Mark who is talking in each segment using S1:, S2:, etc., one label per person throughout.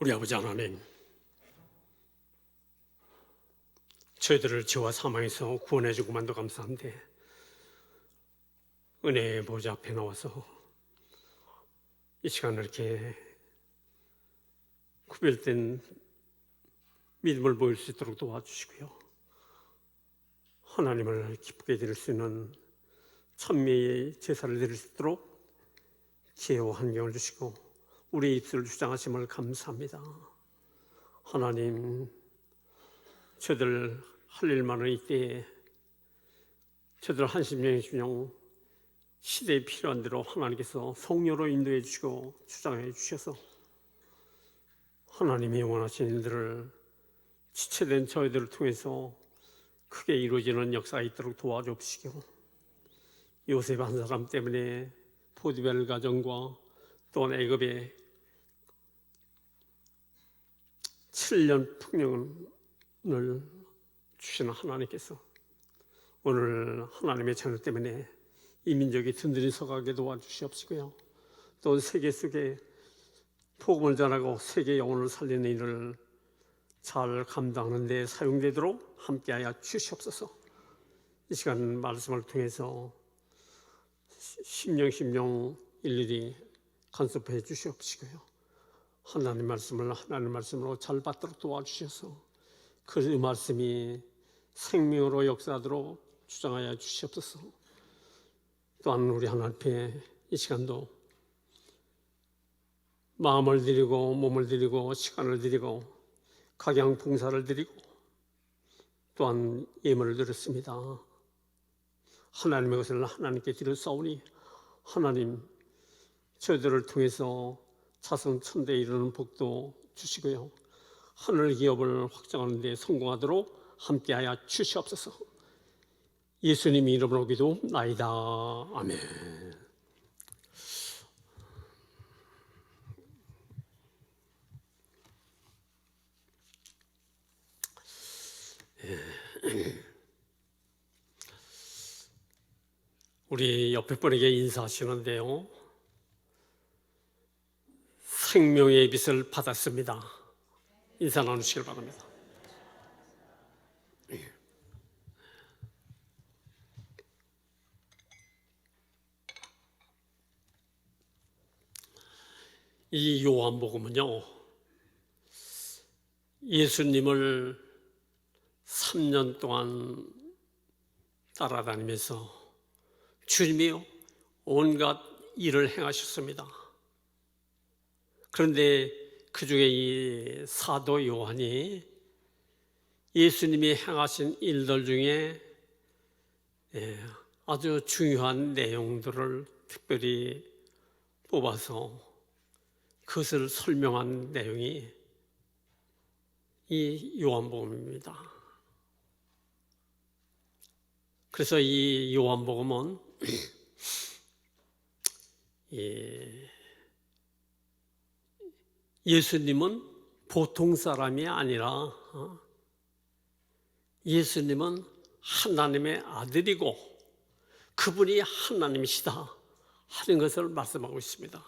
S1: 우리 아버지 하나님, 저희들을 죄와 사망에서 구원해 주고만도 감사한데 은혜의 보좌 앞에 나와서 이 시간을 이렇게 구별된 믿음을 보일 수 있도록 도와주시고요, 하나님을 기쁘게 드릴 수 있는 찬미의 제사를 드릴 수 있도록 기회와 환경을 주시고 우리의 입술을 주장하심을 감사합니다. 하나님, 저들 할 일 많은 이때에 저들 한심령이시며 시대에 필요한 대로 하나님께서 성령으로 인도해 주시고 주장해 주셔서 하나님이 원하신 일들을 지체된 저희들을 통해서 크게 이루어지는 역사가 있도록 도와주시고, 요셉 한 사람 때문에 포디벨 가정과 또한 애굽의 7년 풍년을 주시는 하나님께서 오늘 하나님의 자녀 때문에 이 민족이 든든히 서가게 도와주시옵시고요, 또 세계 속에 복음을 전하고 세계 영혼을 살리는 일을 잘 감당하는 데 사용되도록 함께하여 주시옵소서. 이 시간 말씀을 통해서 심령 일일이 간섭해 주시옵시고요, 하나님 말씀을 하나님 말씀으로 잘 받도록 도와주셔서 그 말씀이 생명으로 역사하도록 주장하여 주시옵소서. 또한 우리 하나님 앞에 이 시간도 마음을 드리고 몸을 드리고 시간을 드리고 각양 봉사를 드리고 또한 예물을 드렸습니다. 하나님의 것을 하나님께 드렸사오니 하나님, 저희들을 통해서 자손 천대에 이르는 복도 주시고요, 하늘 기업을 확장하는 데 성공하도록 함께하여 주시옵소서. 예수님의 이름으로 기도나이다. 아멘. 우리 옆에 분에게 인사하시는데요, 생명의 빛을 받았습니다. 인사 나누시길 바랍니다. 이 요한복음은요, 예수님을 3년 동안 따라다니면서 주님이 온갖 일을 행하셨습니다. 그런데 그 중에 이 사도 요한이 예수님이 행하신 일들 중에 아주 중요한 내용들을 특별히 뽑아서 그것을 설명한 내용이 이 요한복음입니다. 그래서 이 요한복음은 예수님은 보통 사람이 아니라 예수님은 하나님의 아들이고 그분이 하나님이시다 하는 것을 말씀하고 있습니다.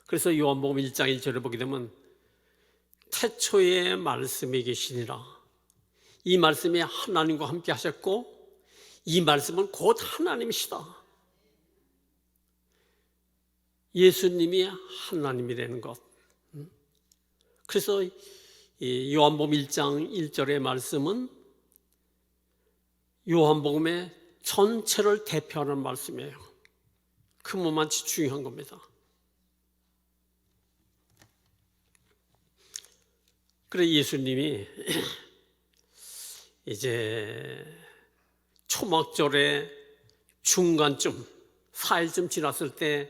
S1: 그래서 요한복음 1장 1절에 보게 되면 태초에 말씀이 계시니라, 이 말씀이 하나님과 함께 하셨고 이 말씀은 곧 하나님이시다. 예수님이 하나님이라는 것. 그래서 이 요한복음 1장 1절의 말씀은 요한복음의 전체를 대표하는 말씀이에요. 그 뭐만치 중요한 겁니다. 그래 예수님이 이제 초막절의 중간쯤 4일쯤 지났을 때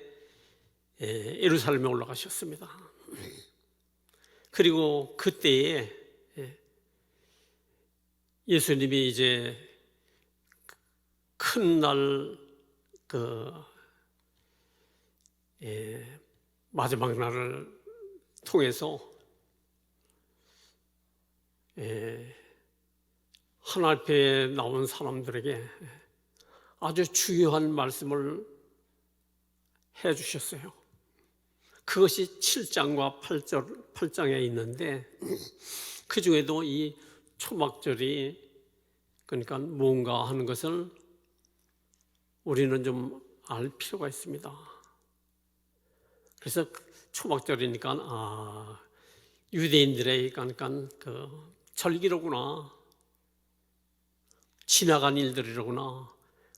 S1: 예루살렘에 올라가셨습니다. 그리고 그때에 예수님이 이제 큰 날 마지막 날을 통해서 하나님 앞에 나온 사람들에게 아주 중요한 말씀을 해 주셨어요. 그것이 7장과 8장에 있는데 그 중에도 이 초막절이 그러니까 뭔가 하는 것을 우리는 좀 알 필요가 있습니다. 그래서 초막절이니까 유대인들의 그러니까 그 절기로구나, 지나간 일들이로구나,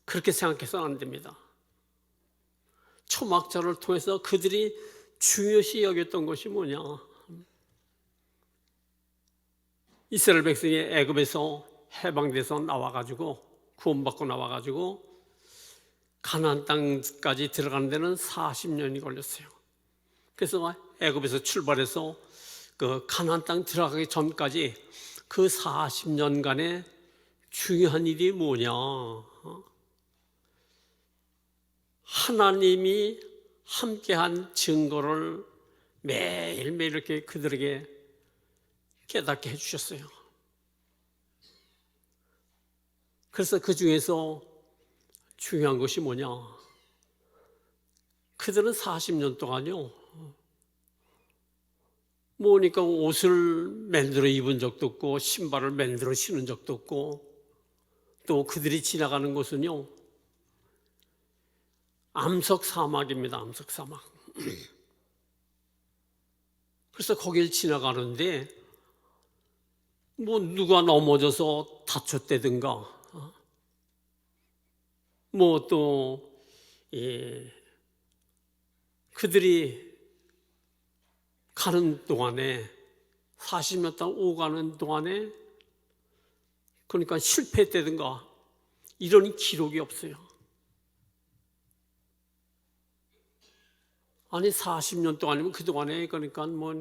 S1: 그렇게 생각해서는 안 됩니다. 초막절을 통해서 그들이 중요시 여겼던 것이 뭐냐? 이스라엘 백성이 애굽에서 해방돼서 나와가지고 구원받고 나와가지고 가나안 땅까지 들어가는 데는 40년이 걸렸어요. 그래서 애굽에서 출발해서 그 가나안 땅 들어가기 전까지 그 40년간의 중요한 일이 뭐냐? 하나님이 함께한 증거를 매일매일 이렇게 그들에게 깨닫게 해주셨어요. 그래서 그 중에서 중요한 것이 뭐냐? 그들은 40년 동안요, 뭐니까 옷을 만들어 입은 적도 없고 신발을 만들어 신은 적도 없고, 또 그들이 지나가는 곳은요 암석 사막입니다. 암석 사막. 그래서 거길 지나가는데 뭐 누가 넘어져서 다쳤다든가, 뭐 또 그들이 가는 동안에 40년 동안 오가는 동안에 그러니까 실패했다든가 이런 기록이 없어요. 아니 40년 동안이면 그동안에 그러니까 뭐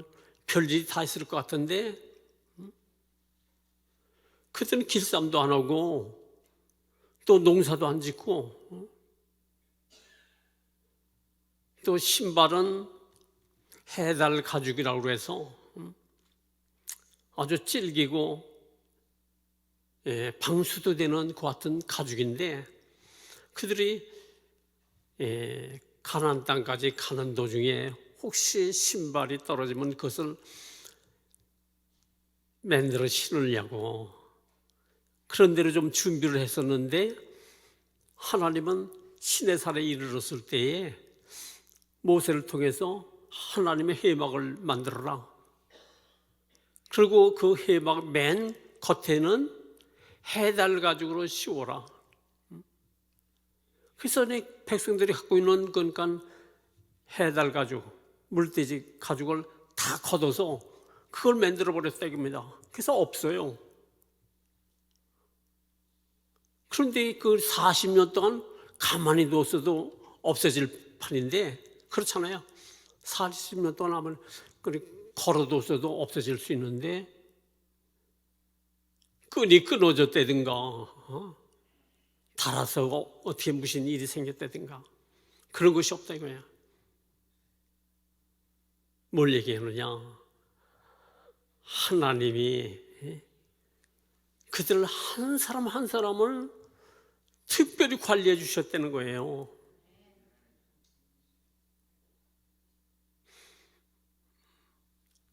S1: 별일이 다 있을 것 같은데 그때는 길쌈도 안 하고 또 농사도 안 짓고 또 신발은 해달 가죽이라고 해서 아주 질기고 방수도 되는 그 같은 가죽인데 그들이 가나안 땅까지 가는 도중에 혹시 신발이 떨어지면 그것을 만들어 신으려고 그런 대로 좀 준비를 했었는데 하나님은 시내산에 이르렀을 때에 모세를 통해서 하나님의 회막을 만들어라. 그리고 그 회막 맨 겉에는 해달 가죽으로 씌워라. 그래서 백성들이 갖고 있는 그러니까 해달 가죽, 물돼지 가죽을 다 걷어서 그걸 만들어 버렸다 이겁니다. 그래서 없어요. 그런데 그 40년 동안 가만히 뒀어도 없어질 판인데 그렇잖아요. 40년 동안 하면 걸어뒀어도 없어질 수 있는데 끈이 끊어졌다든가 닳아서 어떻게 무슨 일이 생겼다든가 그런 것이 없다 이거야. 뭘 얘기하느냐? 하나님이 그들 한 사람 한 사람을 특별히 관리해 주셨다는 거예요.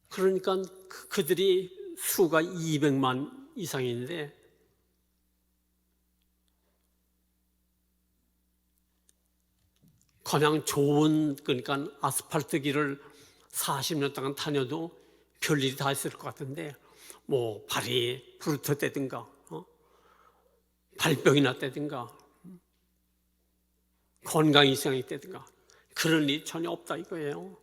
S1: 그러니까 그들이 수가 200만 이상인데 그냥 좋은 그러니까 아스팔트 길을 40년 동안 다녀도 별일이 다 있을 것 같은데 뭐 발이 부르텄다든가 발병이 났다든가 건강 이상이 있다든가 그런 일이 전혀 없다 이거예요.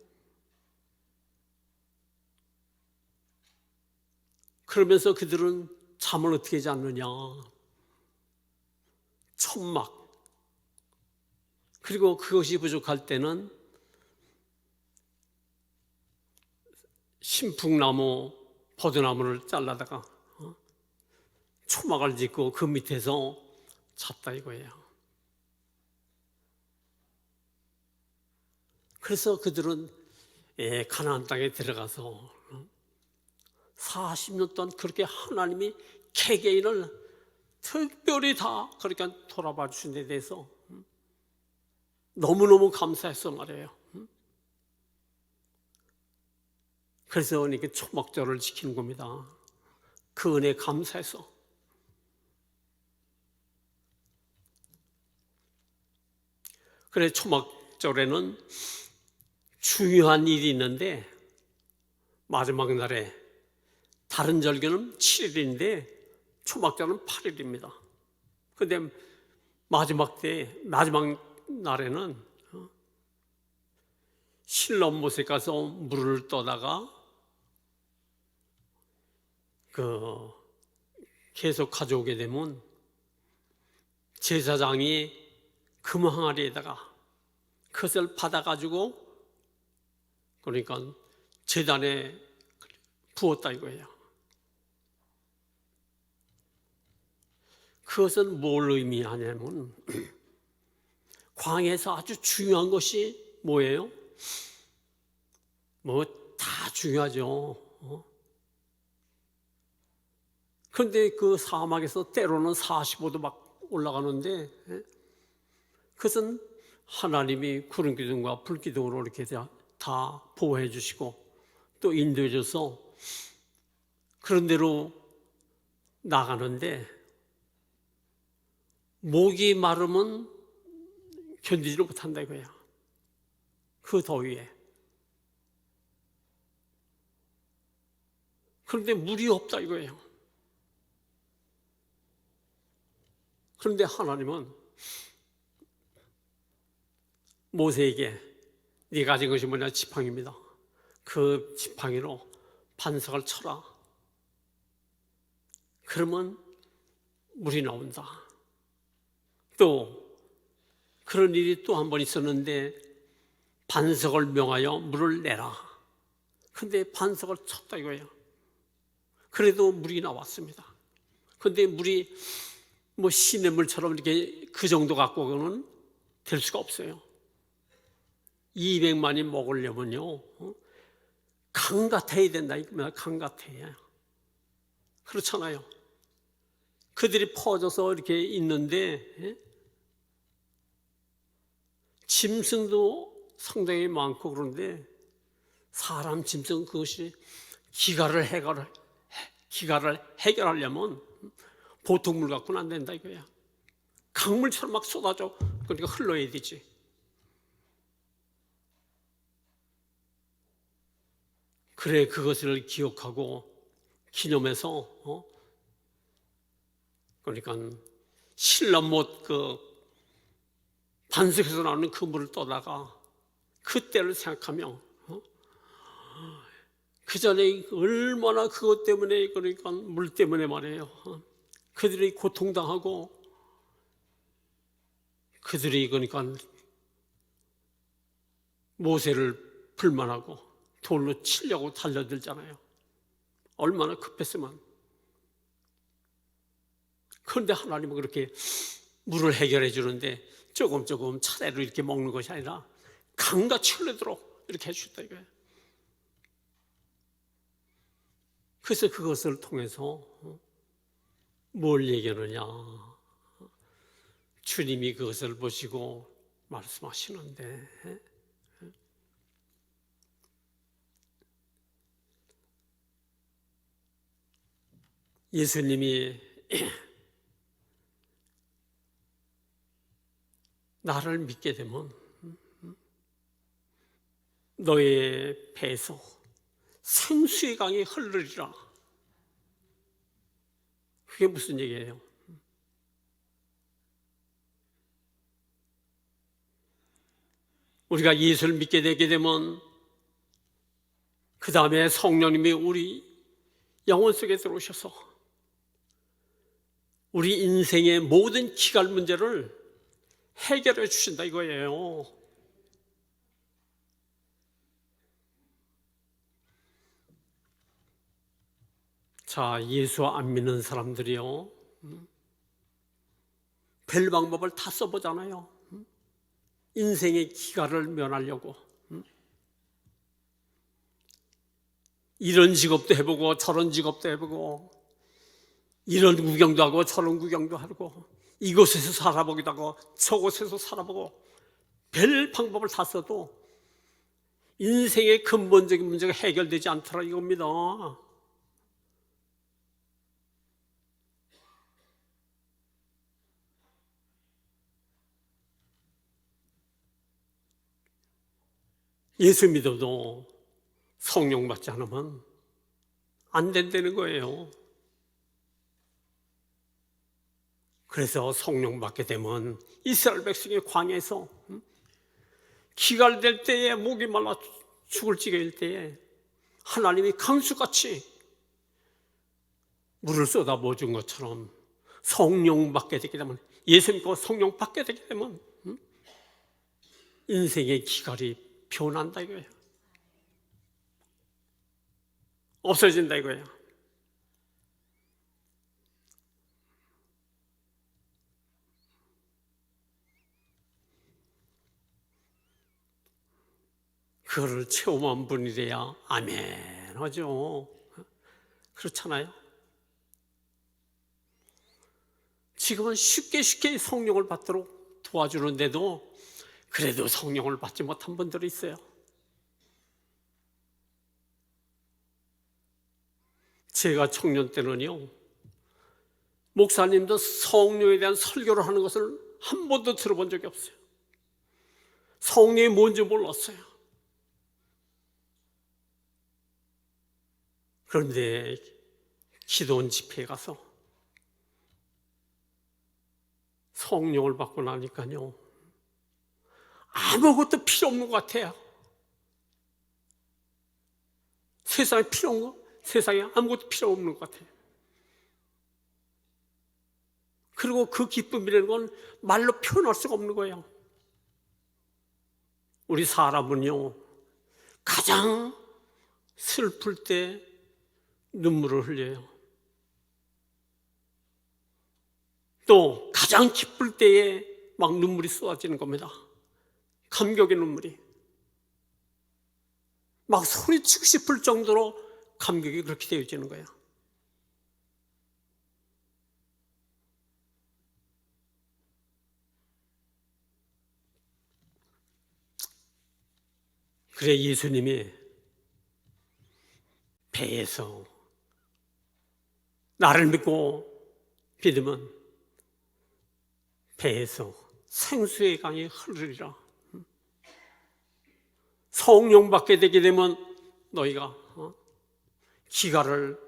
S1: 그러면서 그들은 잠을 어떻게 잤느냐? 천막. 그리고 그것이 부족할 때는 신풍나무, 버드나무를 잘라다가 초막을 짓고 그 밑에서 잤다 이거예요. 그래서 그들은 가나안 땅에 들어가서 40년 동안 그렇게 하나님이 개개인을 특별히 다 그렇게 돌아봐 주신 데 대해서 너무너무 감사했어 말이에요. 그래서 이렇게 초막절을 지키는 겁니다. 그 은혜 감사해서. 그래 초막절에는 중요한 일이 있는데 마지막 날에 다른 절기는 7일인데 초막절은 8일입니다. 그런데 마지막 날에는 실로못에 가서 물을 떠다가 계속 가져오게 되면 제사장이 금 항아리에다가 그것을 받아가지고 그러니까 제단에 부었다 이거예요. 그것은 뭘 의미하냐면 광야에서 아주 중요한 것이 뭐예요? 뭐 다 중요하죠. 그런데 그 사막에서 때로는 45도 막 올라가는데 그것은 하나님이 구름 기둥과 불 기둥으로 이렇게 다 보호해 주시고 또 인도해 줘서 그런 대로 나가는데 목이 마르면 견디지를 못한다 이거야. 그 더위에. 그런데 물이 없다 이거예요. 그런데 하나님은 모세에게 네가 가진 것이 뭐냐? 지팡이입니다. 그 지팡이로 반석을 쳐라. 그러면 물이 나온다. 또 그런 일이 또 한 번 있었는데 반석을 명하여 물을 내라. 그런데 반석을 쳤다 이거예요. 그래도 물이 나왔습니다. 그런데 물이 뭐 시냇물처럼 이렇게 그 정도 갖고는 될 수가 없어요. 200만이 먹으려면요 강 같아야 된다 이겁니다. 강 같아야. 그렇잖아요. 그들이 퍼져서 이렇게 있는데 짐승도 상당히 많고 그런데 사람 짐승 그것이 기가를 해결하려면 보통 물 갖고는 안 된다 이거야. 강물처럼 막 쏟아져. 그러니까 흘러야 되지. 그래 그것을 기억하고 기념해서 그러니까 실로못 그 반석에서 나오는 그 물을 떠다가 그때를 생각하며 그 전에 얼마나 그것 때문에 그러니까 물 때문에 말이에요. 그들이 고통당하고 그들이 그러니까 모세를 불만하고 돌로 치려고 달려들잖아요. 얼마나 급했으면. 그런데 하나님은 그렇게 물을 해결해 주는데 조금 차례로 이렇게 먹는 것이 아니라 강같이 흘러도록 이렇게 해주셨다 이거예요. 그래서 그것을 통해서 뭘 얘기하느냐? 주님이 그것을 보시고 말씀하시는데 예수님이 나를 믿게 되면 너의 배에서 생수의 강이 흐르리라. 그게 무슨 얘기예요? 우리가 예수를 믿게 되게 되면 그 다음에 성령님이 우리 영혼 속에 들어오셔서 우리 인생의 모든 기갈 문제를 해결해 주신다 이거예요. 자, 예수 안 믿는 사람들이요 별 방법을 다 써보잖아요. 인생의 기갈을 면하려고 이런 직업도 해보고 저런 직업도 해보고 이런 구경도 하고 저런 구경도 하고 이곳에서 살아보기도 하고 저곳에서 살아보고 별 방법을 다 써도 인생의 근본적인 문제가 해결되지 않더라 이겁니다. 예수 믿어도 성령 받지 않으면 안 된다는 거예요. 그래서 성령 받게 되면 이스라엘 백성이 광야에서 기갈될 때에 목이 말라 죽을 지경일 때에 하나님이 강수같이 물을 쏟아 부어준 것처럼 성령 받게 되게 되면, 예수 믿고 성령 받게 되게 되면 인생의 기갈이 변한다 이거예요. 없어진다 이거예요. 그거를 체험한 분이래야 아멘 하죠. 그렇잖아요. 지금은 쉽게 성령을 받도록 도와주는데도 그래도 성령을 받지 못한 분들이 있어요. 제가 청년 때는요, 목사님도 성령에 대한 설교를 하는 것을 한 번도 들어본 적이 없어요. 성령이 뭔지 몰랐어요. 그런데 기도원 집회에 가서 성령을 받고 나니까요, 아무것도 필요 없는 것 같아요. 세상에 아무것도 필요 없는 것 같아요. 그리고 그 기쁨이라는 건 말로 표현할 수가 없는 거예요. 우리 사람은요, 가장 슬플 때 눈물을 흘려요. 또 가장 기쁠 때에 막 눈물이 쏟아지는 겁니다. 감격의 눈물이. 막 소리치고 싶을 정도로 감격이 그렇게 되어지는 거예요. 그래 예수님이 배에서 나를 믿고 믿으면 배에서 생수의 강이 흐르리라. 성령 받게 되게 되면 너희가 기갈을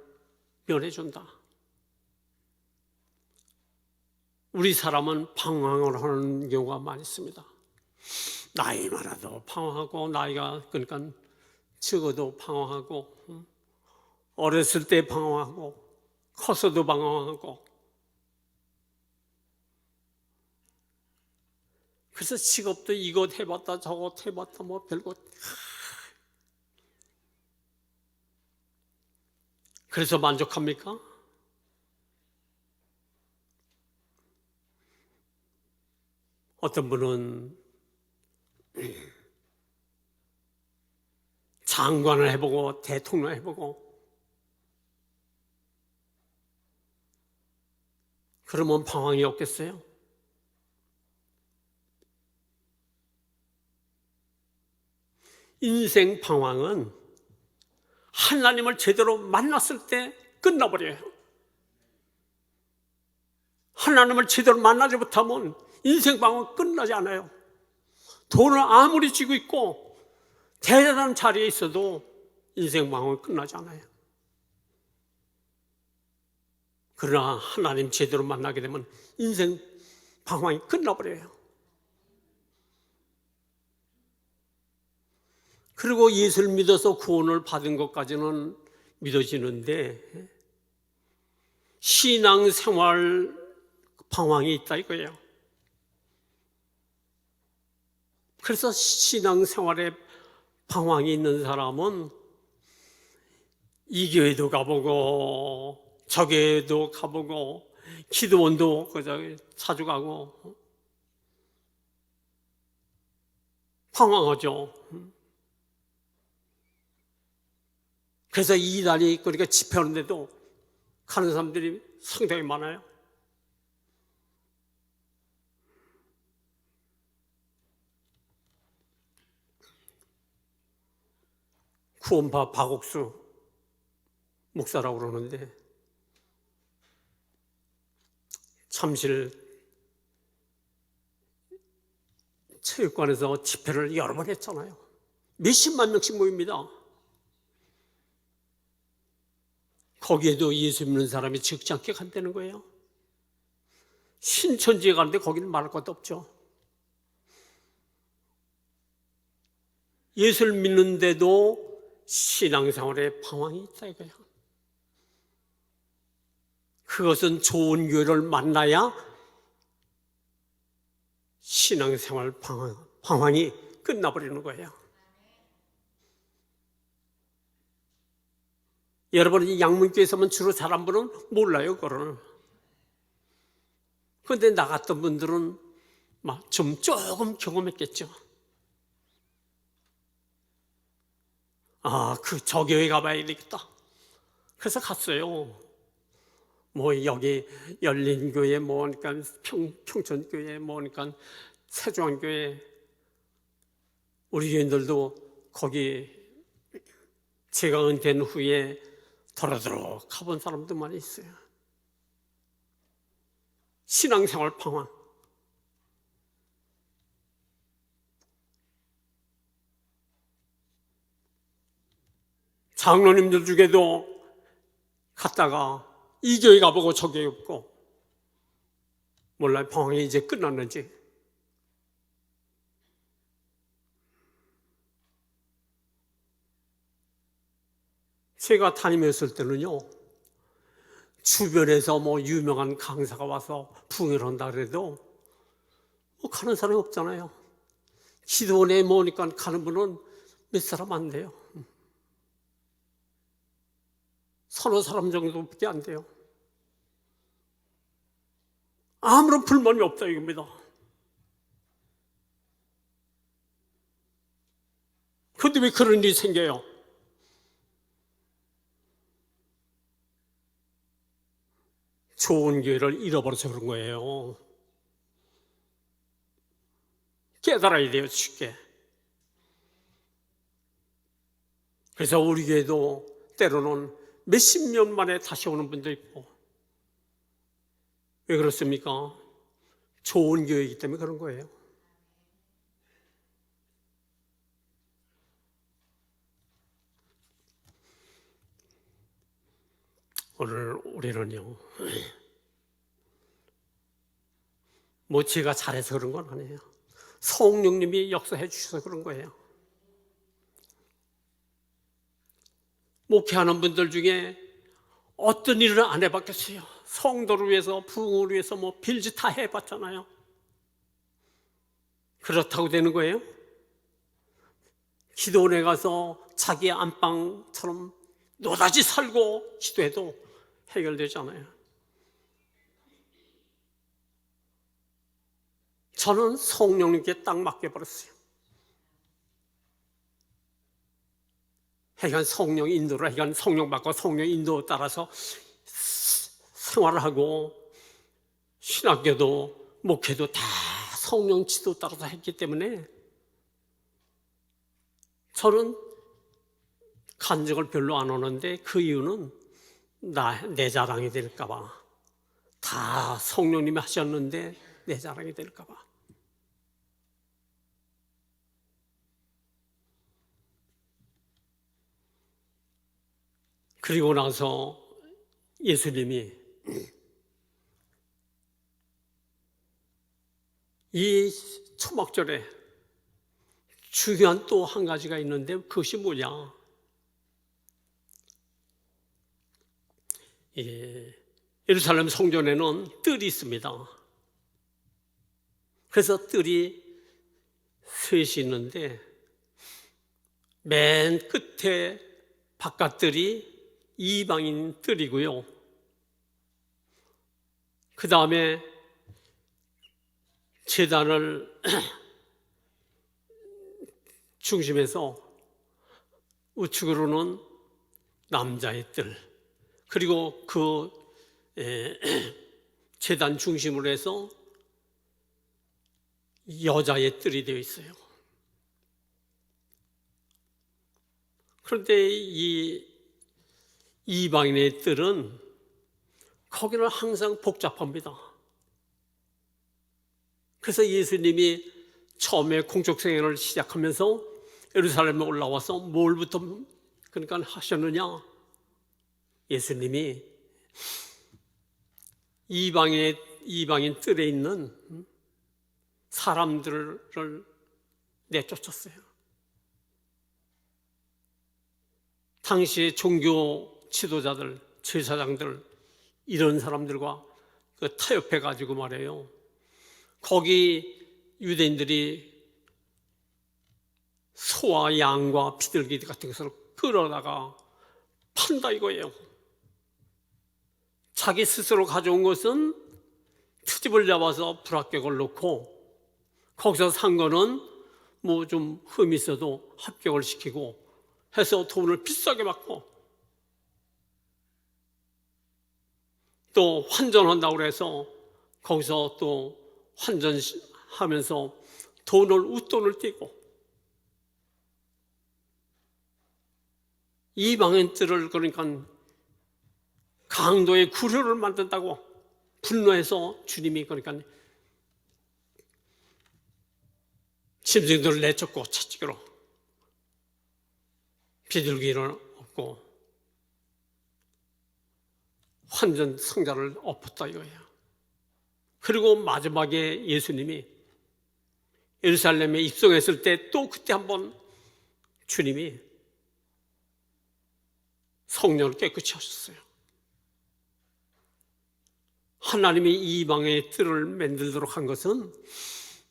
S1: 면해준다. 우리 사람은 방황을 하는 경우가 많이 있습니다. 나이 많아도 방황하고, 나이가 그러니까 적어도 방황하고, 어렸을 때 방황하고, 커서도 방황하고. 그래서 직업도 이것 해봤다 저것 해봤다 뭐 별것. 그래서 만족합니까? 어떤 분은 장관을 해보고 대통령 해보고 그러면 방황이 없겠어요? 인생 방황은 하나님을 제대로 만났을 때 끝나버려요. 하나님을 제대로 만나지 못하면 인생 방황은 끝나지 않아요. 돈을 아무리 쥐고 있고 대단한 자리에 있어도 인생 방황은 끝나지 않아요. 그러나 하나님 제대로 만나게 되면 인생 방황이 끝나버려요. 그리고 예수를 믿어서 구원을 받은 것까지는 믿어지는데 신앙생활 방황이 있다 이거예요. 그래서 신앙생활에 방황이 있는 사람은 이 교회도 가보고 저 교회도 가보고 기도원도 자주 가고 방황하죠. 그래서 이달이 그러니까 집회하는데도 가는 사람들이 상당히 많아요. 구원파 박옥수 목사라고 그러는데 잠실 체육관에서 집회를 여러 번 했잖아요. 몇십만 명씩 모입니다. 거기에도 예수 믿는 사람이 적지 않게 간다는 거예요. 신천지에 가는데 거기는 말할 것도 없죠. 예수를 믿는데도 신앙생활에 방황이 있다 이거예요. 그것은 좋은 교회를 만나야 신앙생활 방황이 끝나버리는 거예요. 여러분이 양문교에서만 주로 잘한 분은 몰라요, 그거를. 그런데 나갔던 분들은 막 조금 경험했겠죠. 저 교회 가봐야 되겠다. 그래서 갔어요. 여기 열린교회, 그러니까 평촌교회, 그러니까 세종교회, 우리 교인들도 거기 제가 은퇴한 후에 더러더러 가본 사람도 많이 있어요. 신앙생활 방황. 장로님들 중에도 갔다가 이 교회 가보고 저 교회 없고 몰라요. 방황이 이제 끝났는지. 제가 다니면서 때는요, 주변에서 유명한 강사가 와서 부흥을 한다 그래도 가는 사람이 없잖아요. 기도원에 모으니까 가는 분은 몇 사람 안 돼요. 서너 사람 정도밖에 안 돼요. 아무런 불만이 없다 이겁니다. 그런데 왜 그런 일이 생겨요? 좋은 교회를 잃어버려서 그런 거예요. 깨달아야 돼요, 쉽게. 그래서 우리 교회도 때로는 몇십 년 만에 다시 오는 분도 있고. 왜 그렇습니까? 좋은 교회이기 때문에 그런 거예요. 오늘 우리는요, 제가 잘해서 그런 건 아니에요. 성령님이 역사해 주셔서 그런 거예요. 목회하는 분들 중에 어떤 일을 안 해봤겠어요? 성도를 위해서, 부흥을 위해서 빌지 다 해봤잖아요. 그렇다고 되는 거예요? 기도원에 가서 자기 안방처럼 노다지 살고 기도해도 해결되잖아요. 저는 성령님께 딱 맡겨버렸어요. 하여간 성령 인도를, 하여간 성령 받고 성령 인도 따라서 생활을 하고, 신학교도 목회도 다 성령 지도 따라서 했기 때문에 저는 간증을 별로 안 하는데, 그 이유는 내 자랑이 될까봐. 다 성령님이 하셨는데 내 자랑이 될까봐. 그리고 나서 예수님이 이 초막절에 중요한 또 한 가지가 있는데, 그것이 뭐냐? 예루살렘 성전에는 뜰이 있습니다. 그래서 뜰이 셋이 있는데, 맨 끝에 바깥뜰이 이방인 뜰이고요. 그 다음에 제단을 중심에서 우측으로는 남자의 뜰, 그리고 그 제단 중심으로 해서 여자의 뜰이 되어 있어요. 그런데 이 이방인의 뜰은 거기는 항상 복잡합니다. 그래서 예수님이 처음에 공적 생애를 시작하면서 예루살렘에 올라와서 뭘부터 그러니까 하셨느냐? 예수님이 이방인 뜰에 있는 사람들을 내쫓았어요. 당시의 종교 지도자들, 제사장들 이런 사람들과 타협해 가지고 말이에요. 거기 유대인들이 소와 양과 비둘기 같은 것을 끌어다가 판다 이거예요. 자기 스스로 가져온 것은 트집을 잡아서 불합격을 놓고 거기서 산 거는 뭐 좀 흠이 있어도 합격을 시키고 해서 돈을 비싸게 받고 또 환전한다고 그래서 거기서 또 환전하면서 웃돈을 떼고 이방인들을 그러니까 강도의 구류를 만든다고 분노해서 주님이 그러니까 짐승들을 내쫓고 채찍으로 비둘기를 엎고 환전 상자를 엎었다 이거예요. 그리고 마지막에 예수님이 예루살렘에 입성했을 때 또 그때 한번 주님이 성령을 깨끗이 하셨어요. 하나님이 이방의 뜰을 만들도록 한 것은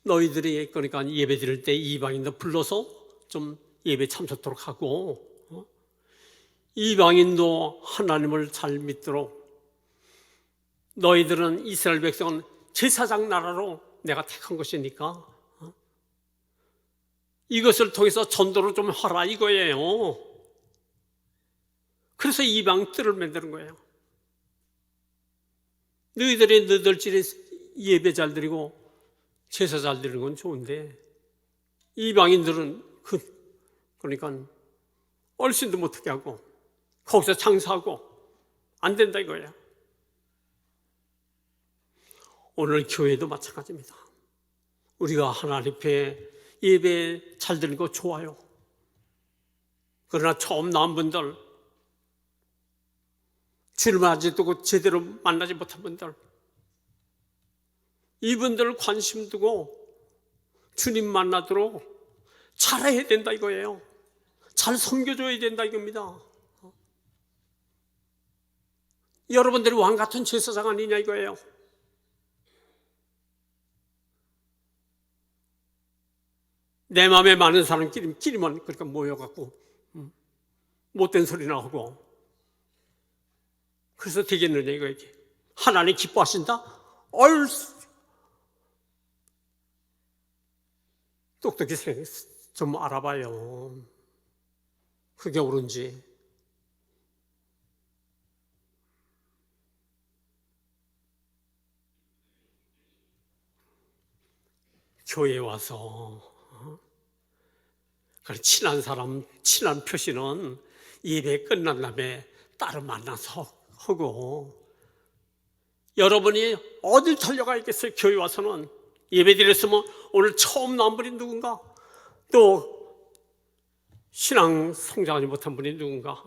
S1: 너희들이 그러니까 예배 드릴 때 이방인도 불러서 좀 예배 참석도록 하고 이방인도 하나님을 잘 믿도록 너희들은 이스라엘 백성은 제사장 나라로 내가 택한 것이니까 이것을 통해서 전도를 좀 하라 이거예요. 그래서 이방 뜰을 만드는 거예요. 너희들이 너희들끼리 예배 잘 드리고 제사 잘 드리는 건 좋은데 이방인들은 그러니까 얼씬도 못하게 하고 거기서 장사하고 안 된다 이거예요. 오늘 교회도 마찬가지입니다. 우리가 하나님 앞에 예배 잘 드리는 거 좋아요. 그러나 처음 나온 분들, 주님을 아직도 제대로 만나지 못한 분들, 이분들 관심 두고 주님 만나도록 잘해야 된다 이거예요. 잘 섬겨줘야 된다 이겁니다. 여러분들이 왕 같은 제사장 아니냐 이거예요. 내 마음에 많은 사람끼리만 그러니까 모여갖고 못된 소리나 하고 그래서 되겠느냐 이거지. 하나님 기뻐하신다? 똑똑히 좀 알아봐요. 그게 옳은지. 교회에 와서 친한 사람, 친한 표시는 예배 끝난 다음에 따로 만나서 하고 여러분이 어딜 달려가 있겠어요? 교회 와서는 예배 드렸으면 오늘 처음 나온 분이 누군가 또 신앙 성장하지 못한 분이 누군가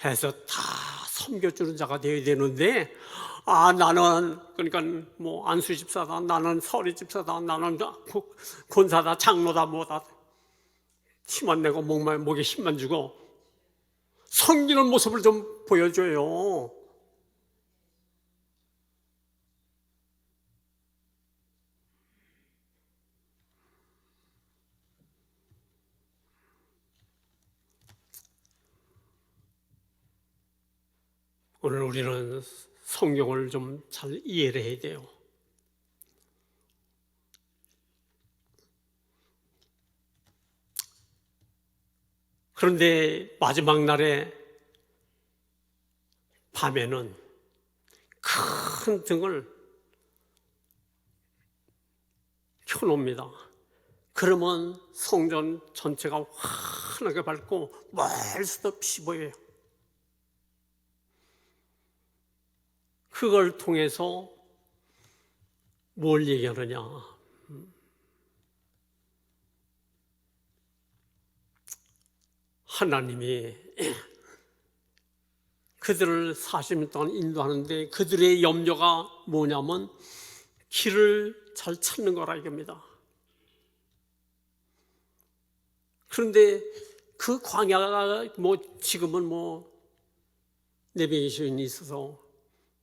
S1: 해서 다 섬겨주는 자가 되어야 되는데 나는 그러니까 뭐 안수 집사다, 나는 서리 집사다, 나는 권사다, 장로다, 뭐다 힘만 내고 목에 힘만 주고 섬기는 모습을 좀 보여줘요. 오늘 우리는 성경을 좀 잘 이해를 해야 돼요. 그런데 마지막 날에 밤에는 큰 등을 켜놓습니다. 그러면 성전 전체가 환하게 밝고 멀리서도 빛이 보여요. 그걸 통해서 뭘 얘기하느냐? 하나님이 그들을 40년 동안 인도하는데 그들의 염려가 뭐냐면 길을 잘 찾는 거라 이겁니다. 그런데 그 광야가 지금은 내비게이션이 있어서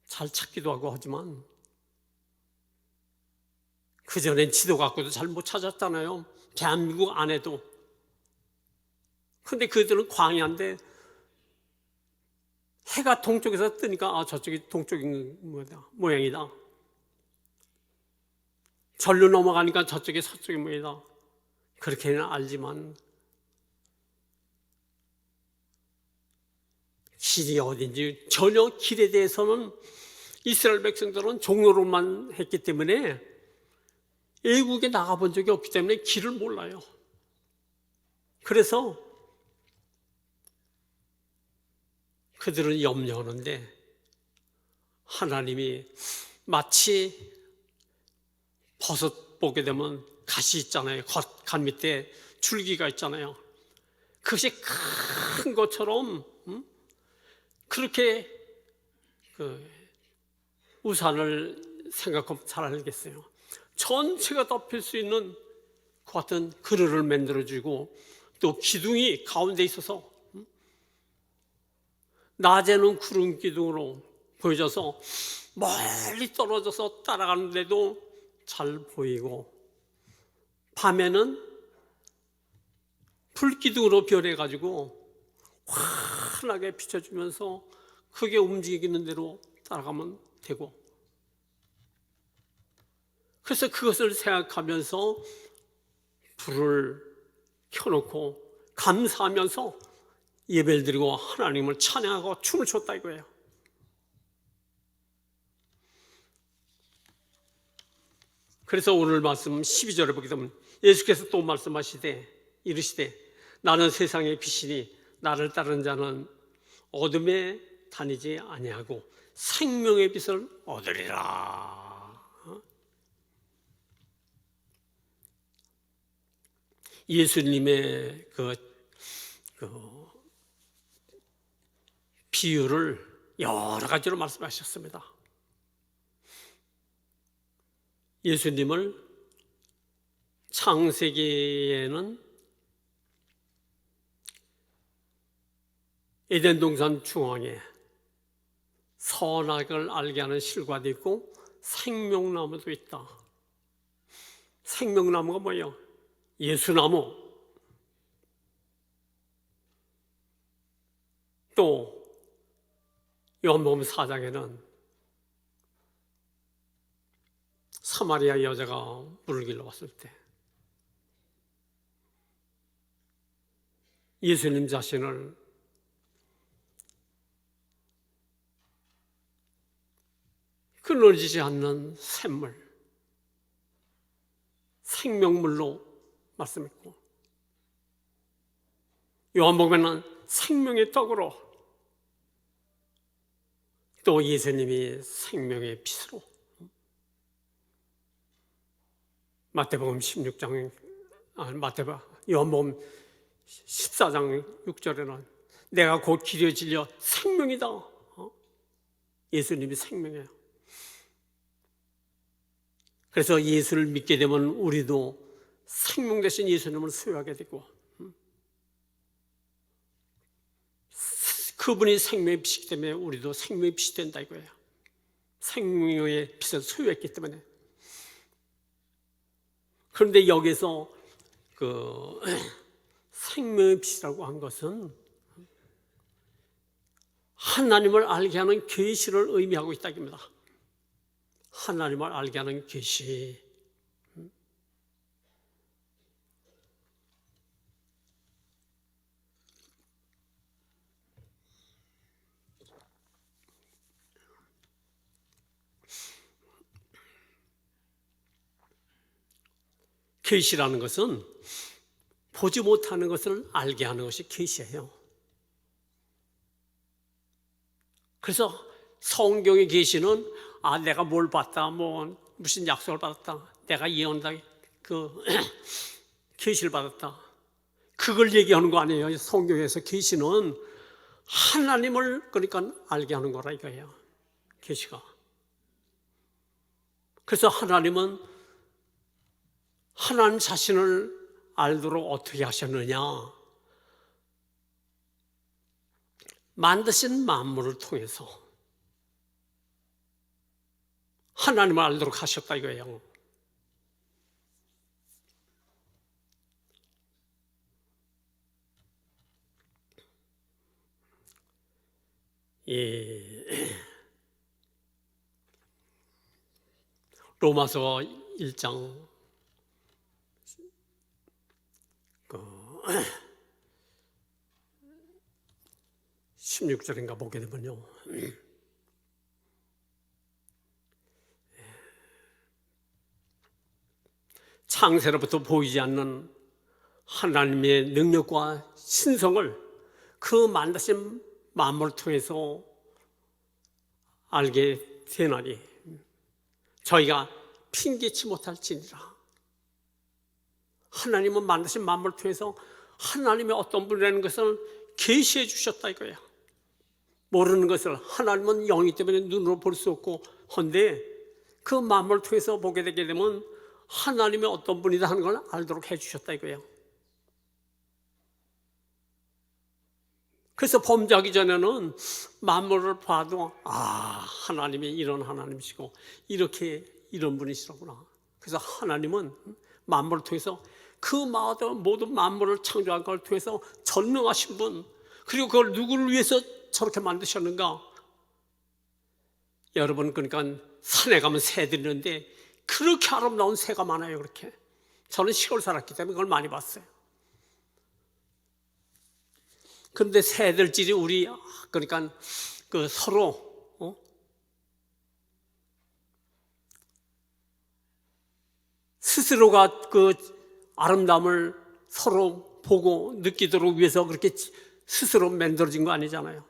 S1: 잘 찾기도 하고 하지만 그전엔 지도 갖고도 잘 못 찾았잖아요. 대한민국 안에도. 근데 그들은 광야인데 해가 동쪽에서 뜨니까 저쪽이 동쪽인 모양이다. 절로 넘어가니까 저쪽이 서쪽인 모양이다. 그렇게는 알지만 길이 어딘지 전혀 길에 대해서는 이스라엘 백성들은 종로로만 했기 때문에 애국에 나가본 적이 없기 때문에 길을 몰라요. 그래서 그들은 염려하는데 하나님이 마치 버섯 보게 되면 갓이 있잖아요. 갓 밑에 줄기가 있잖아요. 그것이 큰 것처럼 그렇게 우산을 생각하면 잘 알겠어요. 전체가 덮일 수 있는 그 같은 그루를 만들어주고 또 기둥이 가운데 있어서 낮에는 구름 기둥으로 보여져서 멀리 떨어져서 따라가는데도 잘 보이고 밤에는 불기둥으로 변해가지고 환하게 비춰주면서 크게 움직이는 대로 따라가면 되고 그래서 그것을 생각하면서 불을 켜놓고 감사하면서 예배를 드리고 하나님을 찬양하고 춤을 췄다 이거예요. 그래서 오늘 말씀 12절에 보게 되면 예수께서 또 말씀하시되 이르시되 나는 세상의 빛이니 나를 따르는 자는 어둠에 다니지 아니하고 생명의 빛을 얻으리라. 예수님의 그 비유를 여러 가지로 말씀하셨습니다. 예수님을 창세기에는 에덴 동산 중앙에 선악을 알게 하는 실과도 있고 생명나무도 있다. 생명나무가 뭐예요? 예수나무. 또 요한복음 4장에는 사마리아 여자가 물을 길러 왔을 때 예수님 자신을 끊어지지 않는 샘물, 생명물로 말씀했고 요한복음에는 생명의 떡으로 또 예수님이 생명의 빛으로 마태복음 16장 요한복음 14장 6절에는 내가 곧 길이요 진리요 생명이다. 예수님이 생명이에요. 그래서 예수를 믿게 되면 우리도 생명 대신 예수님을 소유하게 되고 그분이 생명의 빛이기 때문에 우리도 생명의 빛이 된다 이거예요. 생명의 빛을 소유했기 때문에. 그런데 여기서 그 생명의 빛이라고 한 것은 하나님을 알게 하는 계시를 의미하고 있다 입니다. 하나님을 알게 하는 계시. 계시라는 것은 보지 못하는 것을 알게 하는 것이 계시예요. 그래서 성경의 계시는 내가 뭘 봤다, 무슨 약속을 받았다, 내가 예언다, 계시를 받았다, 그걸 얘기하는 거 아니에요. 성경에서 계시는 하나님을 그러니까 알게 하는 거라 이거예요. 계시가. 그래서 하나님은 하나님 자신을 알도록 어떻게 하셨느냐? 만드신 만물을 통해서 하나님을 알도록 하셨다 이거예요. 로마서 1장 16절인가 보게 되면요, 창세로부터 보이지 않는 하나님의 능력과 신성을 그 만드신 만물을 통해서 알게 되나니 저희가 핑계치 못할지니라. 하나님은 만드신 만물을 통해서 하나님의 어떤 분이라는 것을 계시해 주셨다 이거야. 모르는 것을 하나님은 영이기 때문에 눈으로 볼 수 없고 한데 그 만물을 통해서 보게 되게 되면 하나님의 어떤 분이다 하는 걸 알도록 해 주셨다 이거예요. 그래서 범죄하기 전에는 만물을 봐도 하나님이 이런 하나님이시고 이렇게 이런 분이시구나. 그래서 하나님은 만물을 통해서 그 모든 만물을 창조한 걸 통해서 전능하신 분, 그리고 그걸 누구를 위해서 저렇게 만드셨는가? 여러분, 그러니까 산에 가면 새들이 있는데 그렇게 아름다운 새가 많아요. 그렇게 저는 시골 살았기 때문에 그걸 많이 봤어요. 그런데 새들끼리 우리 그러니까 서로 스스로가 그 아름다움을 서로 보고 느끼도록 위해서 그렇게 스스로 만들어진 거 아니잖아요.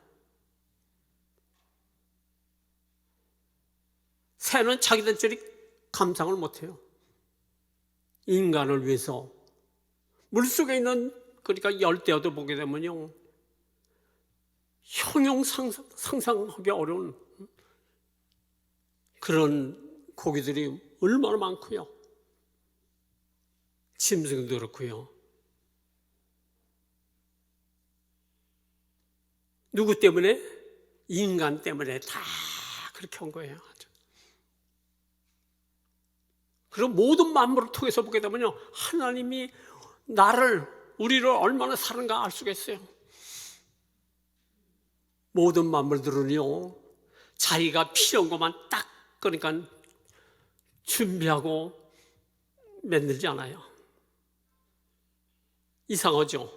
S1: 새는 자기들끼리 감상을 못해요. 인간을 위해서 물속에 있는 그러니까 열대어도 보게 되면요, 형용 상상하기 어려운 그런 고기들이 얼마나 많고요. 짐승도 그렇고요. 누구 때문에? 인간 때문에 다 그렇게 한 거예요. 그리고 모든 만물을 통해서 보게 되면요, 하나님이 우리를 얼마나 사랑가 알 수가 있어요. 모든 만물들은요, 자기가 필요한 것만 딱 그러니까 준비하고 만들지 않아요. 이상하죠?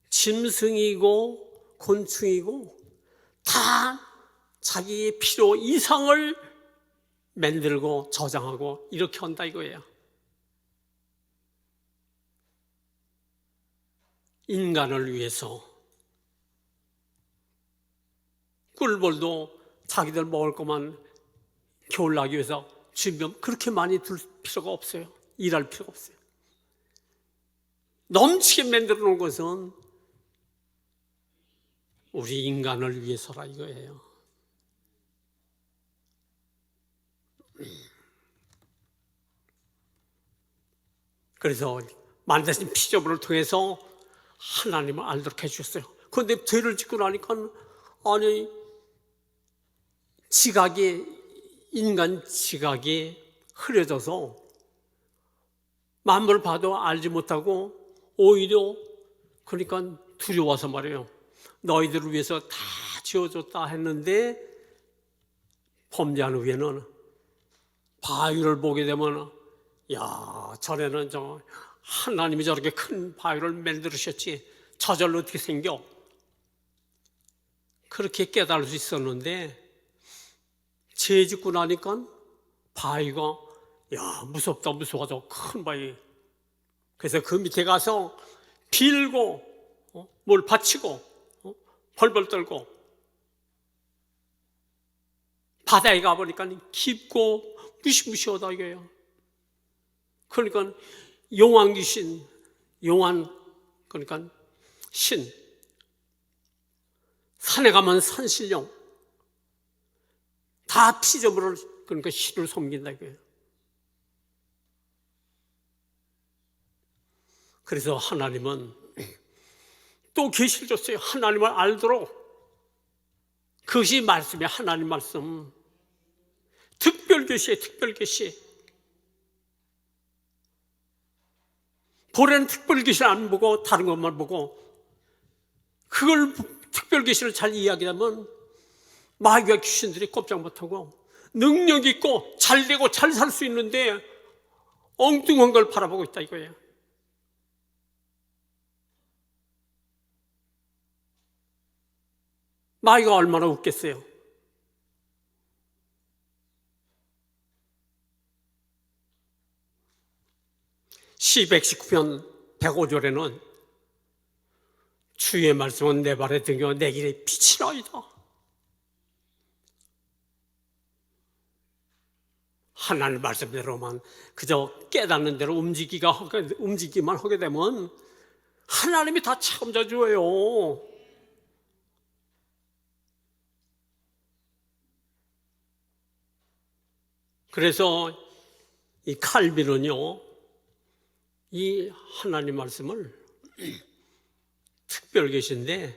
S1: 짐승이고 곤충이고 다 자기의 필요 이상을 만들고 저장하고 이렇게 한다 이거예요. 인간을 위해서 꿀벌도 자기들 먹을 것만 겨울나기 위해서 준비하면 그렇게 많이 둘 필요가 없어요. 일할 필요가 없어요. 넘치게 만들어 놓은 것은 우리 인간을 위해서라 이거예요. 그래서 만드신 피조물을 통해서 하나님을 알도록 해주셨어요. 그런데 죄를 짓고 나니까 인간 지각이 흐려져서 만물을 봐도 알지 못하고 오히려 그러니까 두려워서 말이에요. 너희들을 위해서 다 지어줬다 했는데 범죄한 후에는 바위를 보게 되면 전에는 하나님이 저렇게 큰 바위를 만들으셨지 저절로 어떻게 생겨? 그렇게 깨달을 수 있었는데 죄 짓고 나니까 바위가 무섭다 무서워서 큰 바위. 그래서 그 밑에 가서 빌고 뭘 받치고 벌벌 떨고 바다에 가보니까 깊고 무시무시하다 이거예요. 그러니까 용왕 귀신, 용왕 그러니까 신, 산에 가면 산신령 다 피조물을 그러니까 신을 섬긴다 이거예요. 그래서 하나님은 또 계시를 줬어요. 하나님을 알도록. 그것이 말씀이 하나님 말씀. 특별계시예요. 특별계시. 볼에는 특별계시를 안 보고 다른 것만 보고 그걸 특별계시를 잘 이야기하면 마귀와 귀신들이 꼼짝 못하고 능력 있고 잘 되고 잘 살 수 있는데 엉뚱한 걸 바라보고 있다 이거예요. 마귀가 얼마나 웃겠어요. 시 119편 105절에는 주의 말씀은 내 발에 등겨 내 길에 빛이라이다. 하나님 말씀대로만 그저 깨닫는 대로 움직이기만 하게 되면 하나님이 다 책임져 줘요. 그래서 이 칼빈은요, 이 하나님 말씀을 특별 계시인데,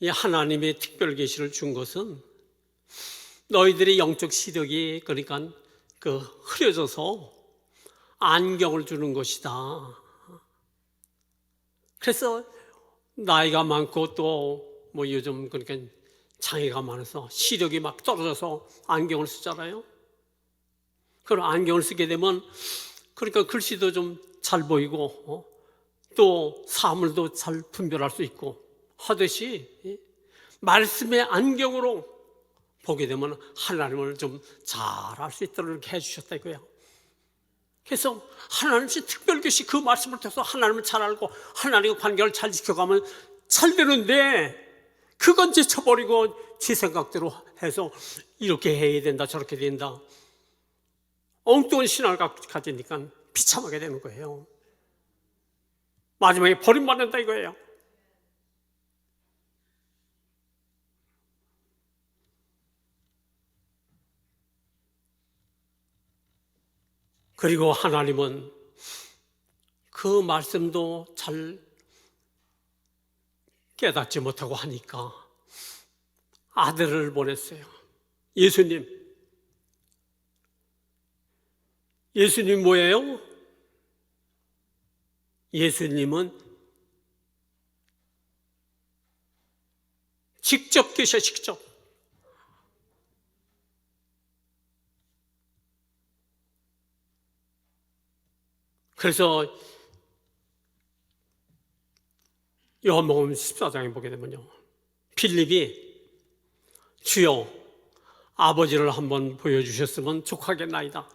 S1: 이 하나님의 특별 계시를 준 것은 너희들의 영적 시력이 그러니까 흐려져서 안경을 주는 것이다. 그래서 나이가 많고 또 뭐 요즘 그러니까 장애가 많아서 시력이 막 떨어져서 안경을 쓰잖아요. 그럼 안경을 쓰게 되면 그러니까 글씨도 좀 잘 보이고 또 사물도 잘 분별할 수 있고 하듯이 말씀의 안경으로 보게 되면 하나님을 좀 잘 알 수 있도록 이렇게 해주셨다 이거예요. 그래서 하나님의 특별계시 그 말씀을 통해서 하나님을 잘 알고 하나님과 관계를 잘 지켜가면 잘 되는데 그건 제쳐버리고 지 생각대로 해서 이렇게 해야 된다 저렇게 된다 엉뚱한 신앙을 가지니까 비참하게 되는 거예요. 마지막에 버림받는다 이거예요. 그리고 하나님은 그 말씀도 잘 깨닫지 못하고 하니까 아들을 보냈어요. 예수님. 예수님 뭐예요? 예수님은 직접 계셔, 직접. 그래서 요한복음 14장에 보게 되면요, 빌립이 주여 아버지를 한번 보여주셨으면 족하겠나이다.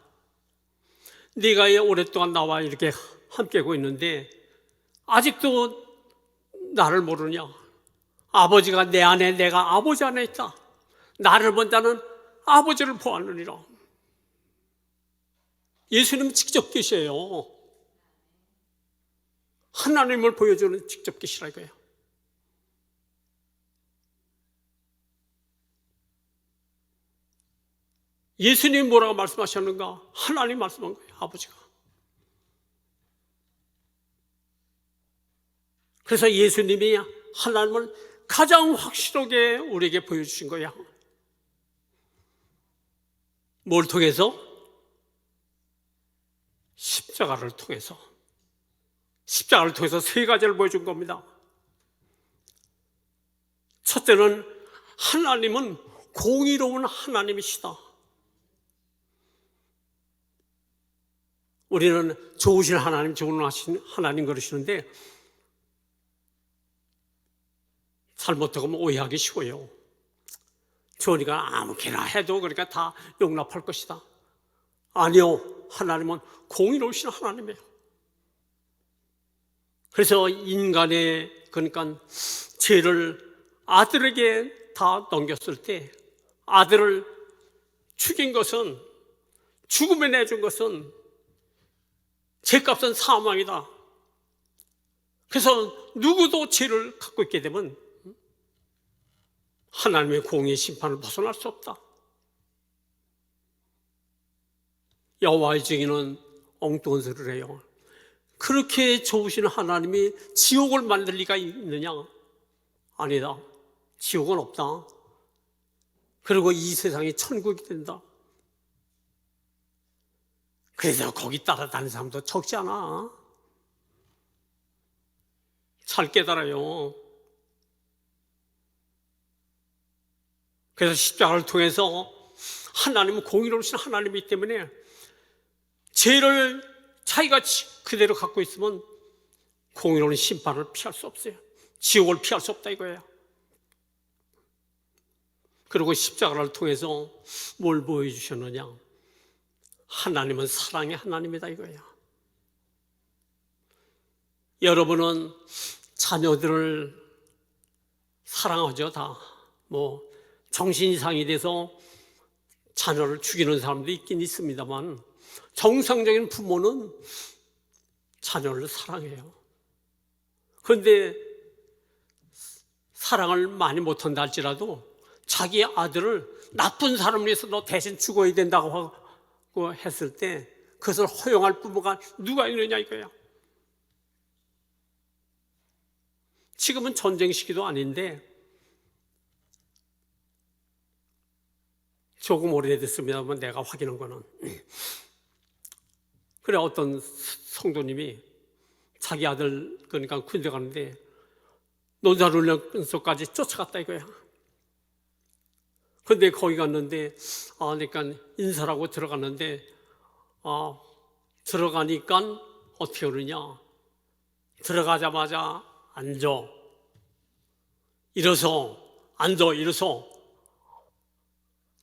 S1: 네가 오랫동안 나와 이렇게 함께하고 있는데 아직도 나를 모르냐? 아버지가 내 안에 내가 아버지 안에 있다. 나를 본 자는 아버지를 보았느니라. 예수님은 직접 계셔요. 하나님을 보여주는 직접 계시라 이거예요. 예수님 뭐라고 말씀하셨는가? 하나님 말씀한 거예요. 아버지가. 그래서 예수님이 하나님을 가장 확실하게 우리에게 보여주신 거야. 뭘 통해서? 십자가를 통해서. 십자가를 통해서 세 가지를 보여준 겁니다. 첫째는 하나님은 공의로운 하나님이시다. 우리는 좋으신 하나님, 좋은 하나님 그러시는데 잘못하면 오해하기 쉬워요. 주어니까 아무렇게나 해도 그러니까 다 용납할 것이다. 아니요, 하나님은 공의로우신 하나님이에요. 그래서 인간의 그러니까 죄를 아들에게 다 넘겼을 때 아들을 죽인 것은, 죽음에 내준 것은 죄값은 사망이다. 그래서 누구도 죄를 갖고 있게 되면 하나님의 공의 심판을 벗어날 수 없다. 여호와의 증인은 엉뚱한 소리를 해요. 그렇게 좋으신 하나님이 지옥을 만들 리가 있느냐? 아니다. 지옥은 없다. 그리고 이 세상이 천국이 된다. 그래서 거기 따라다니는 사람도 적지 않아. 잘 깨달아요. 그래서 십자가를 통해서 하나님은 공의로우신 하나님이기 때문에 죄를 자기가 그대로 갖고 있으면 공의로운 심판을 피할 수 없어요. 지옥을 피할 수 없다 이거예요. 그리고 십자가를 통해서 뭘 보여주셨느냐? 하나님은 사랑의 하나님이다 이거예요. 여러분은 자녀들을 사랑하죠. 다 정신 이상이 돼서 자녀를 죽이는 사람도 있긴 있습니다만 정상적인 부모는 자녀를 사랑해요. 그런데 사랑을 많이 못한다 할지라도 자기 아들을 나쁜 사람을 위해서 너 대신 죽어야 된다고 했을 때 그것을 허용할 부모가 누가 있느냐 이거야. 지금은 전쟁 시기도 아닌데 조금 오래됐습니다만 내가 확인한 거는 그래 어떤 성도님이 자기 아들 그러니까 군대 가는데 논사훈련소까지 쫓아갔다 이거야. 근데 거기 갔는데 그러니까 인사라고 들어갔는데 들어가니까 어떻게 그러냐? 들어가자마자 앉아 일어서 앉아 일어서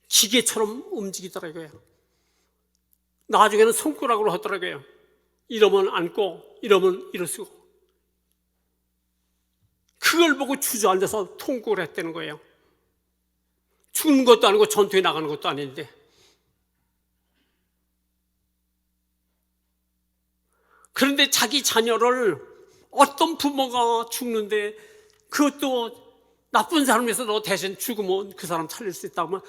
S1: 기계처럼 움직이더라 이거야. 나중에는 손가락으로 하더라고요. 이러면 앉고 이러면 일어서고. 그걸 보고 주저앉아서 통곡을 했다는 거예요. 죽는 것도 아니고 전투에 나가는 것도 아닌데. 그런데 자기 자녀를 어떤 부모가 죽는데 그것도 나쁜 사람에서 너 대신 죽으면 그 사람 살릴 수 있다고 하면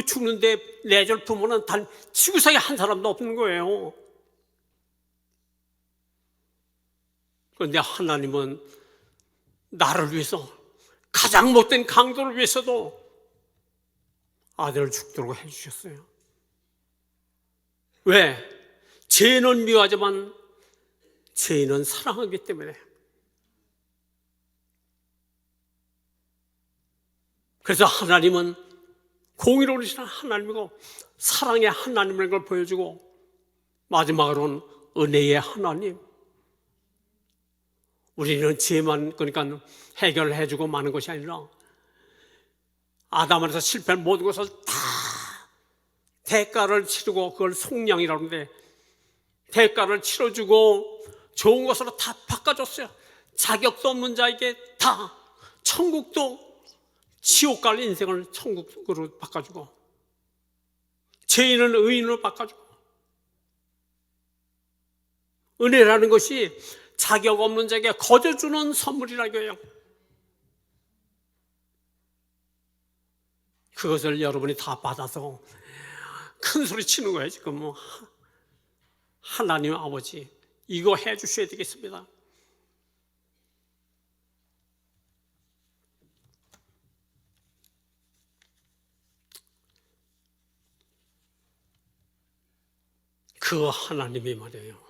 S1: 죽는데 내줄 부모는 단 지구상에 한 사람도 없는 거예요. 그런데 하나님은 나를 위해서 가장 못된 강도를 위해서도 아들을 죽도록 해주셨어요. 왜? 죄는 미워하지만 죄인은 사랑하기 때문에. 그래서 하나님은 공의로우신 하나님이고 사랑의 하나님이라는 걸 보여주고 마지막으로는 은혜의 하나님. 우리는 죄만 그러니까 해결해주고 마는 것이 아니라 아담 안에서 실패한 모든 것을 다 대가를 치르고 그걸 속량이라고 하는데 대가를 치러주고 좋은 것으로 다 바꿔줬어요. 자격도 없는 자에게 다 천국도 지옥 갈 인생을 천국으로 바꿔주고 죄인은 의인으로 바꿔주고 은혜라는 것이 자격 없는 자에게 거저주는 선물이라고 해요. 그것을 여러분이 다 받아서 큰 소리 치는 거예요. 지금 하나님 아버지 이거 해 주셔야 되겠습니다. 그 하나님이 말이에요.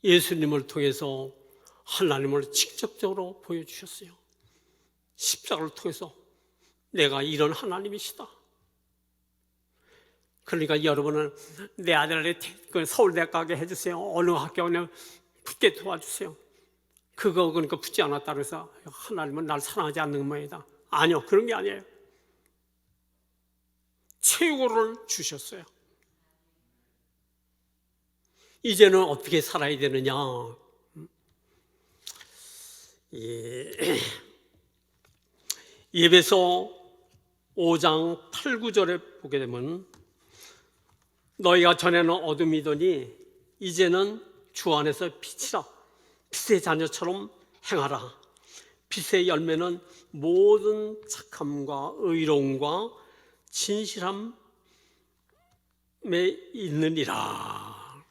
S1: 예수님을 통해서 하나님을 직접적으로 보여주셨어요. 십자가를 통해서 내가 이런 하나님이시다. 그러니까 여러분은 내 아들을 서울대 가게 해주세요. 어느 학교에 붙게 도와주세요. 그거 그러니까 붙지 않았다 그래서 하나님은 날 사랑하지 않는 모양이다. 아니요, 그런 게 아니에요. 최고를 주셨어요. 이제는 어떻게 살아야 되느냐? 예배서 5장 8, 9절에 보게 되면 너희가 전에는 어둠이더니 이제는 주 안에서 빛이라. 빛의 자녀처럼 행하라. 빛의 열매는 모든 착함과 의로움과 진실함에 있느니라.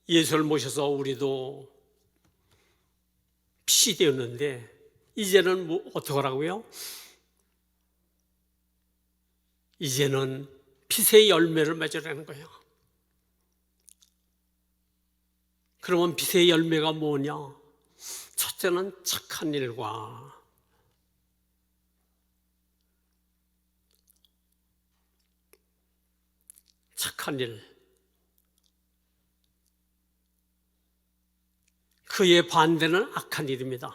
S1: 예수를 모셔서 우리도 빛이 되었는데 이제는 어떻게 하라고요? 이제는 빛의 열매를 맺으라는 거예요. 그러면 빛의 열매가 뭐냐? 첫째는 착한 일과 착한 일, 그의 반대는 악한 일입니다.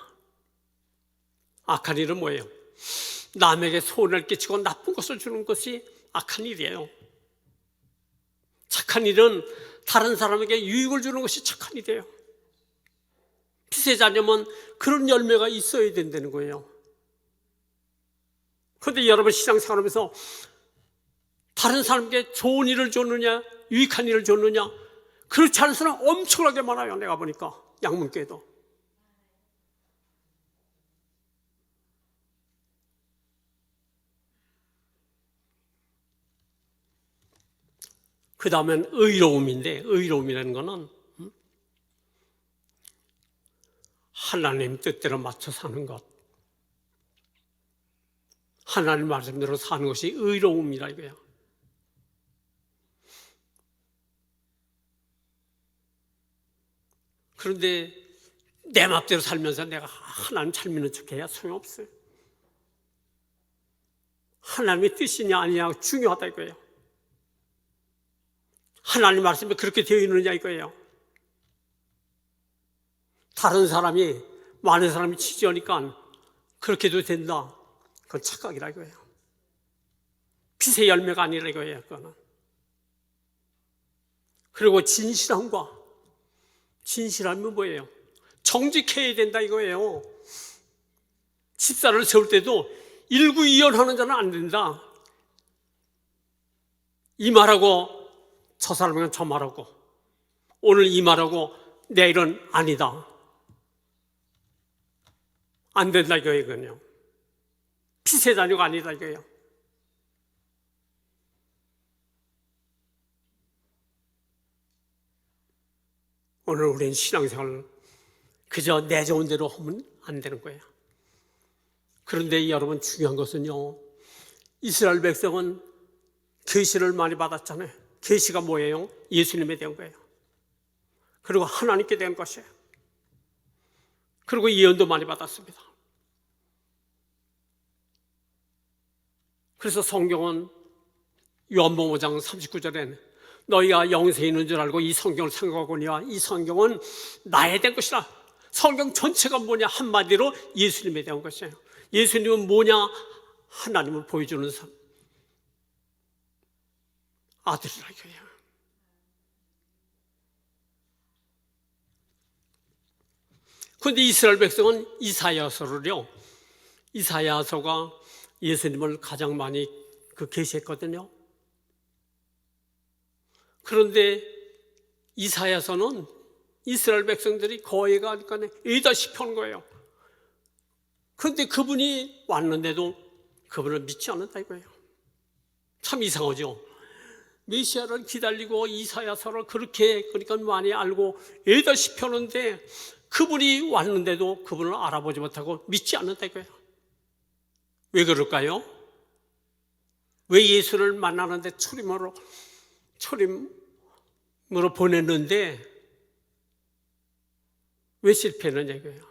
S1: 악한 일은 뭐예요? 남에게 손해를 끼치고 나쁜 것을 주는 것이 악한 일이에요. 착한 일은 다른 사람에게 유익을 주는 것이 착한 일이에요. 빛의 자녀면 그런 열매가 있어야 된다는 거예요. 그런데 여러분 신앙생활하면서 다른 사람에게 좋은 일을 줬느냐, 유익한 일을 줬느냐, 그렇지 않은 사람 엄청나게 많아요. 내가 보니까 양문교회도. 그 다음엔 의로움인데, 의로움이라는 거는 하나님 뜻대로 맞춰 사는 것, 하나님 말씀대로 사는 것이 의로움이라 이거야. 그런데 내 맘대로 살면서 내가 하나님 잘 믿는 척해야 소용없어요. 하나님의 뜻이냐 아니냐 중요하다 이거예요. 하나님 말씀에 그렇게 되어 있느냐 이거예요. 다른 사람이, 많은 사람이 취지하니까 그렇게도 된다. 그건 착각이라 이거예요. 빛의 열매가 아니라 이거예요. 그거는. 그리고 진실함과, 진실함은 뭐예요? 정직해야 된다 이거예요. 집사를 세울 때도 일구이연하는 자는 안 된다. 이 말하고 저 사람은 저 말하고, 오늘 이 말하고 내일은 아니다. 안 된다 이거예요. 그건요. 빛의 자녀가 아니다 이거예요. 오늘 우리는 신앙생활을 그저 내 좋은 대로 하면 안 되는 거예요. 그런데 여러분 중요한 것은요, 이스라엘 백성은 계시를 많이 받았잖아요. 계시가 뭐예요? 예수님에 대한 거예요. 그리고 하나님께 대한 것이에요. 그리고 예언도 많이 받았습니다. 그래서 성경은 요한복음 5장 39절에는 너희가 영생이 있는 줄 알고 이 성경을 생각하거니와 이 성경은 나에 대한 것이라. 성경 전체가 뭐냐? 한마디로 예수님에 대한 것이에요. 예수님은 뭐냐? 하나님을 보여주는 아들이라 이거예요. 그런데 이스라엘 백성은 이사야서를요, 이사야서가 예수님을 가장 많이 계시했거든요. 그런데 이사야서는 이스라엘 백성들이 거의가 에다시 편 거예요. 그런데 그분이 왔는데도 그분을 믿지 않는다 이거예요. 참 이상하죠. 메시아를 기다리고 이사야서를 그렇게 그러니까 많이 알고 에다시 펴는데 그분이 왔는데도 그분을 알아보지 못하고 믿지 않는다 이거예요. 왜 그럴까요? 왜 예수를 만나는데 초림으로 보냈는데 왜 실패했느냐 이거예요.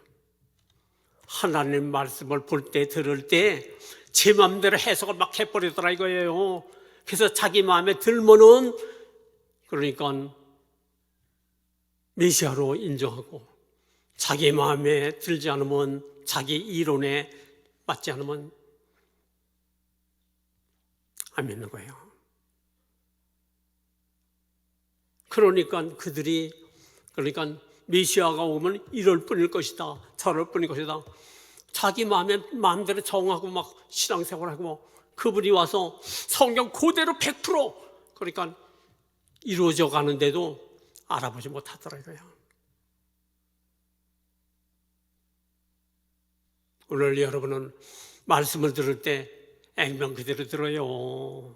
S1: 하나님 말씀을 볼 때 들을 때 제 마음대로 해석을 막 해버리더라 이거예요. 그래서 자기 마음에 들면은 그러니까 메시아로 인정하고 자기 마음에 들지 않으면, 자기 이론에 맞지 않으면 안 믿는 거예요. 그러니까 메시아가 오면 이럴 뿐일 것이다, 저럴 뿐일 것이다, 자기 마음대로 정하고 막 신앙생활하고, 그분이 와서 성경 그대로 100% 그러니까 이루어져 가는데도 알아보지 못하더라고요. 오늘 여러분은 말씀을 들을 때 액면 그대로 들어요.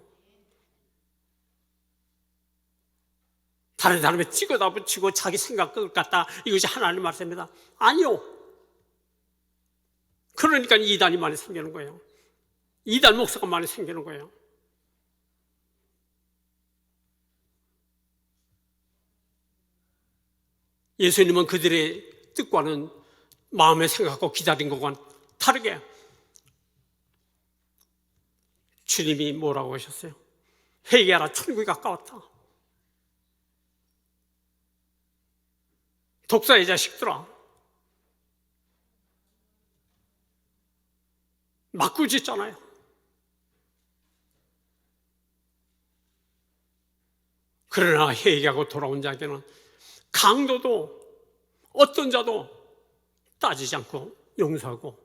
S1: 다른 사람이 찍어다 붙이고 자기 생각 갖다, 이것이 하나님 말씀입니다. 아니요. 그러니까 이단이 많이 생기는 거예요. 이단 목사가 많이 생기는 거예요. 예수님은 그들의 뜻과는 마음의 생각과 기다린 것과는 다르게 주님이 뭐라고 하셨어요? 회개하라, 천국이 가까웠다. 독사의 자식들아, 막 꾸짖잖아요. 그러나 회개하고 돌아온 자에게는 강도도 어떤 자도 따지지 않고 용서하고,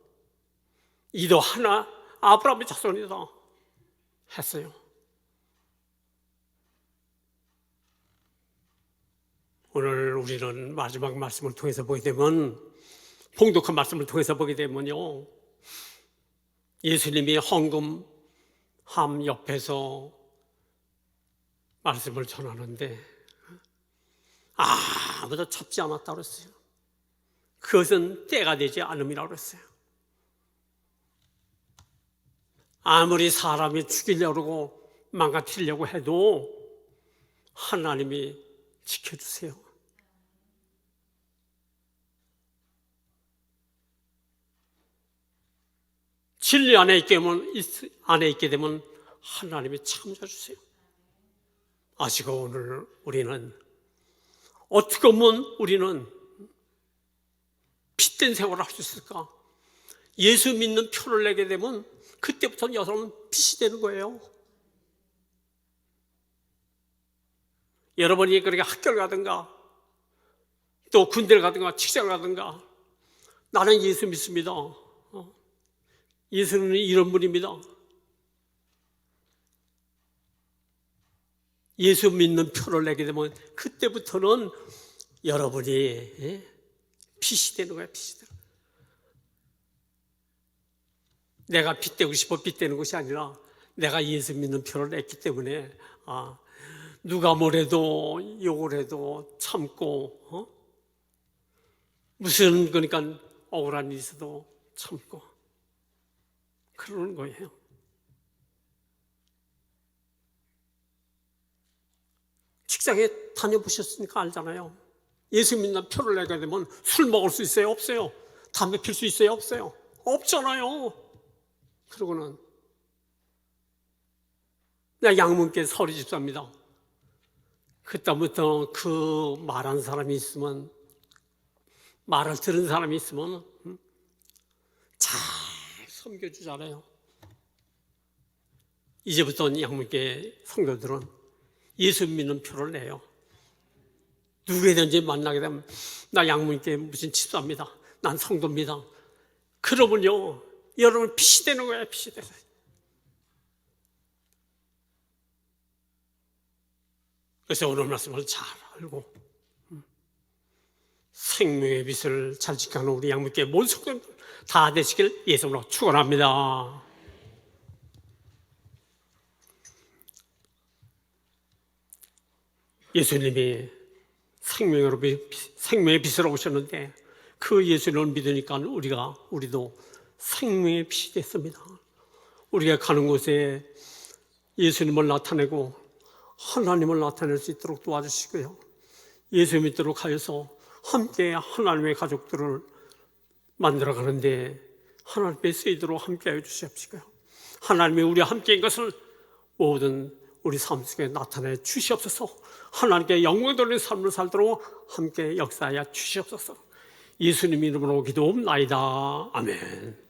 S1: 이도 하나 아브라함의 자손이다 했어요. 오늘 우리는 마지막 말씀을 통해서 보게 되면, 봉독한 말씀을 통해서 보게 되면요, 예수님이 헌금함 옆에서 말씀을 전하는데 아무도 찾지 않았다고 그랬어요. 그것은 때가 되지 않음이라고 그랬어요. 아무리 사람이 죽이려고 하고 망가뜨리려고 해도 하나님이 지켜주세요. 진리 안에 있게 되면 하나님이 참여주세요. 아시고 오늘 우리는 어떻게 하면 우리는 핏된 생활을 할 수 있을까? 예수 믿는 표를 내게 되면 그때부터 여러분은 핏이 되는 거예요. 여러분이 그렇게 학교를 가든가 또 군대를 가든가 직장을 가든가, 나는 예수 믿습니다. 예수는 이런 분입니다. 예수 믿는 표를 내게 되면 그때부터는 여러분이 핏이 되는 거예요. 핏이 되는 거예요. 내가 핏되고 싶어 핏되는 것이 아니라 내가 예수 믿는 표를 냈기 때문에 누가 뭐래도 욕을 해도 참고, 무슨 그러니까 억울한 일이 있어도 참고 그러는 거예요. 직장에 다녀보셨으니까 알잖아요. 예수 믿는 표를 내게 되면 술 먹을 수 있어요? 없어요? 담배 필 수 있어요? 없어요? 없잖아요. 그러고는 나 양문께 서리 집사입니다. 그때부터 그 말한 사람이 있으면, 말을 들은 사람이 있으면 잘 섬겨주잖아요. 이제부터 양문께 성도들은 예수 믿는 표를 내요. 누구든지 만나게 되면 나 양문께 무슨 집사입니다, 난 성도입니다. 그러면요 여러분 핏이 되는 거예요. 핏이 되는 거예요. 그래서 오늘 말씀을 잘 알고 생명의 빛을 잘 지켜가는 우리 양문께 모든 성도들 다 되시길 예수님으로 축원합니다. 예수님이 생명의 빛으로 오셨는데 그 예수님을 믿으니까 우리도 생명의 빛이 됐습니다. 우리가 가는 곳에 예수님을 나타내고 하나님을 나타낼 수 있도록 도와주시고요, 예수 믿도록 하여서 함께 하나님의 가족들을 만들어가는데 하나님의 쓰이도록 함께하여 주시옵시고요, 하나님이 우리와 함께인 것을 모든 우리 삶 속에 나타내 주시옵소서. 하나님께 영광 돌리는 삶을 살도록 함께 역사하여 주시옵소서. 예수님 이름으로 기도옵나이다. 아멘.